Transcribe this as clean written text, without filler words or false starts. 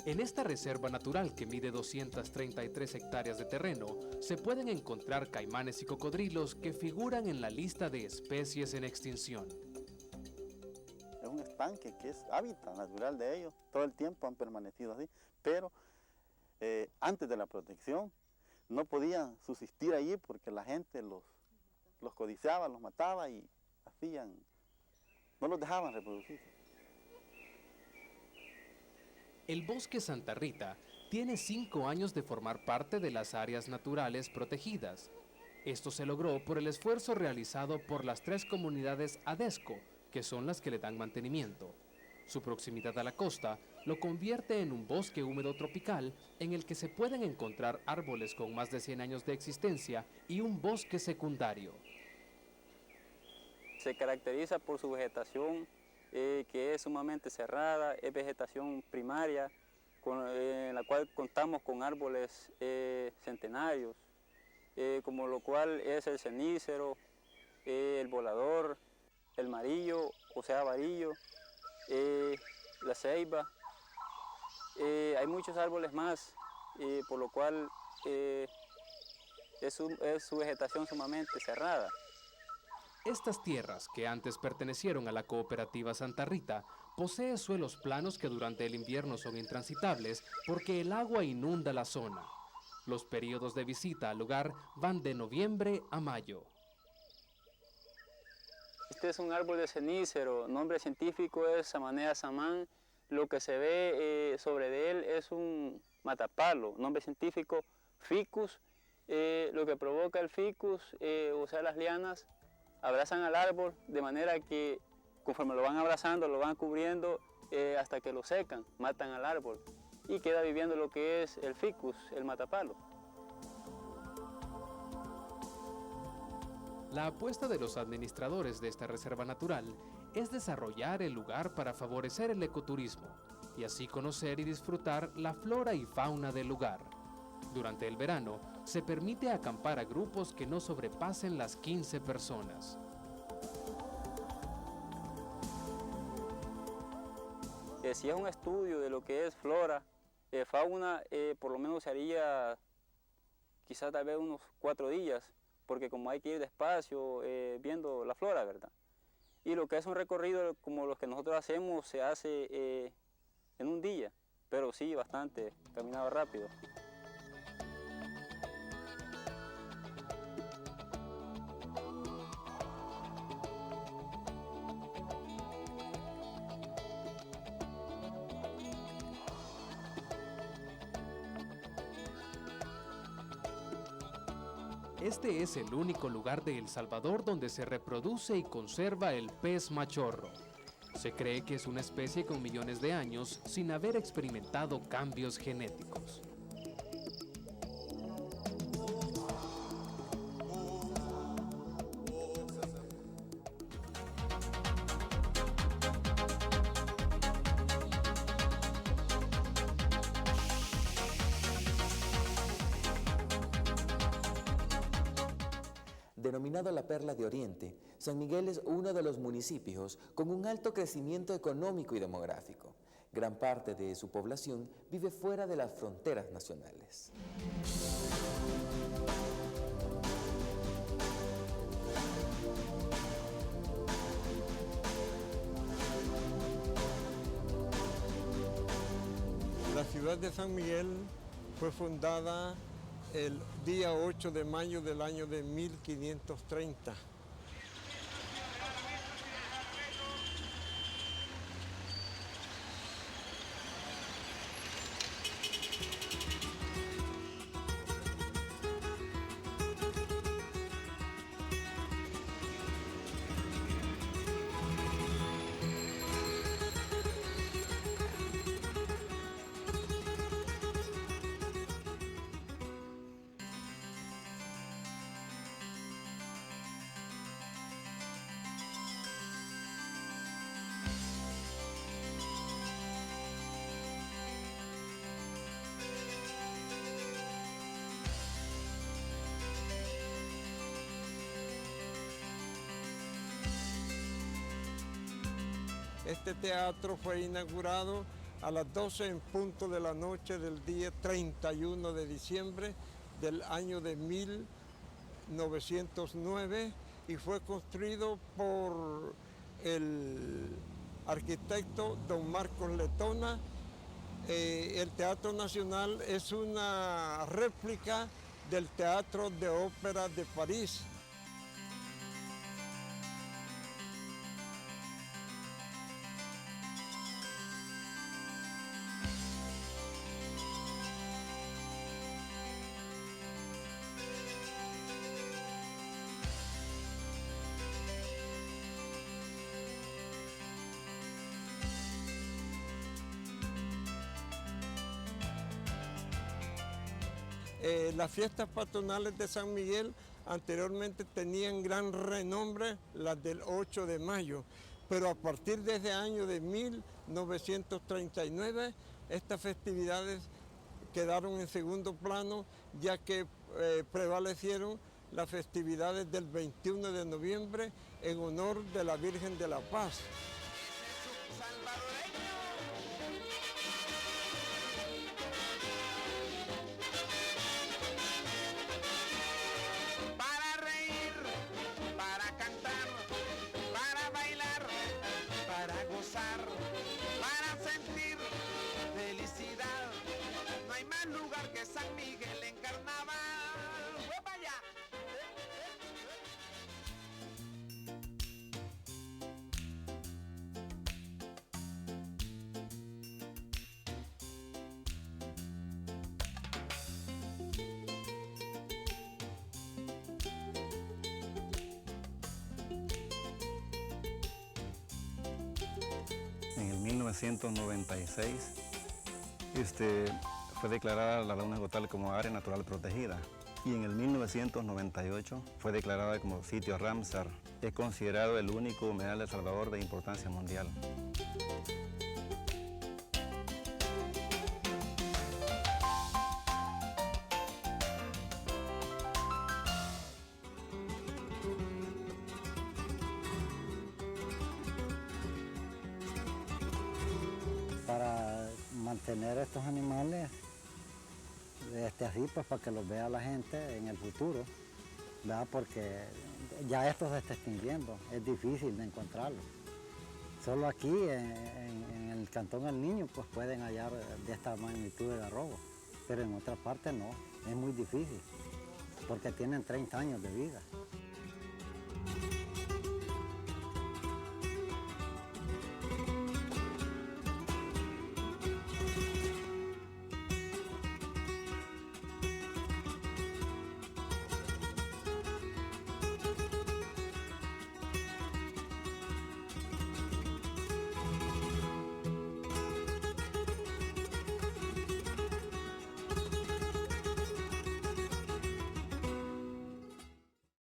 En esta reserva natural que mide 233 hectáreas de terreno, se pueden encontrar caimanes y cocodrilos que figuran en la lista de especies en extinción. Es un estanque que es hábitat natural de ellos, todo el tiempo han permanecido así, pero antes de la protección no podían subsistir allí porque la gente los codiciaba, los mataba y no los dejaban reproducirse. El bosque Santa Rita tiene 5 años de formar parte de las áreas naturales protegidas. Esto se logró por el esfuerzo realizado por las 3 comunidades ADESCO, que son las que le dan mantenimiento. Su proximidad a la costa lo convierte en un bosque húmedo tropical en el que se pueden encontrar árboles con más de 100 años de existencia y un bosque secundario. Se caracteriza por su vegetación que es sumamente cerrada, es vegetación primaria, en la cual contamos con árboles centenarios, como lo cual es el cenícero, el volador, el marillo, o sea varillo, la ceiba. Hay muchos árboles más, por lo cual es su vegetación sumamente cerrada. Estas tierras, que antes pertenecieron a la cooperativa Santa Rita, poseen suelos planos que durante el invierno son intransitables porque el agua inunda la zona. Los periodos de visita al lugar van de noviembre a mayo. Este es un árbol de cenícero, nombre científico es Samanea samán. Lo que se ve sobre de él es un matapalo, nombre científico Ficus. Lo que provoca el ficus, o sea las lianas, abrazan al árbol de manera que conforme lo van abrazando, lo van cubriendo hasta que lo secan, matan al árbol y queda viviendo lo que es el ficus, el matapalo. La apuesta de los administradores de esta reserva natural es desarrollar el lugar para favorecer el ecoturismo y así conocer y disfrutar la flora y fauna del lugar. Durante el verano, se permite acampar a grupos que no sobrepasen las 15 personas. Si es un estudio de lo que es flora, fauna, por lo menos se haría quizás tal vez unos 4 días, porque como hay que ir despacio viendo la flora, ¿verdad? Y lo que es un recorrido como los que nosotros hacemos se hace en un día, pero sí bastante, caminado rápido. Este es el único lugar de El Salvador donde se reproduce y conserva el pez machorro. Se cree que es una especie con millones de años sin haber experimentado cambios genéticos. Denominado la Perla de Oriente, San Miguel es uno de los municipios con un alto crecimiento económico y demográfico. Gran parte de su población vive fuera de las fronteras nacionales. La ciudad de San Miguel fue fundada el día 8 de mayo del año de 1530. Este teatro fue inaugurado a las 12 en punto de la noche del día 31 de diciembre del año de 1909 y fue construido por el arquitecto don Marcos Letona. El Teatro Nacional es una réplica del Teatro de Ópera de París. Las fiestas patronales de San Miguel anteriormente tenían gran renombre, las del 8 de mayo, pero a partir de ese año de 1939, estas festividades quedaron en segundo plano, ya que prevalecieron las festividades del 21 de noviembre en honor de la Virgen de la Paz. Para sentir felicidad, no hay más lugar que San Miguel en carnaval. ¡Vaya! En el 1996 fue declarada la Laguna Escotal como área natural protegida y en el 1998 fue declarada como sitio Ramsar. Es considerado el único humedal de El Salvador de importancia mundial. Para mantener estos animales así, pues para que los vea la gente en el futuro, ¿verdad? Porque ya estos se está extinguiendo, es difícil de encontrarlos. Solo aquí en el Cantón El Niño pues pueden hallar de esta magnitud de garrobos, pero en otra parte no, es muy difícil, porque tienen 30 años de vida.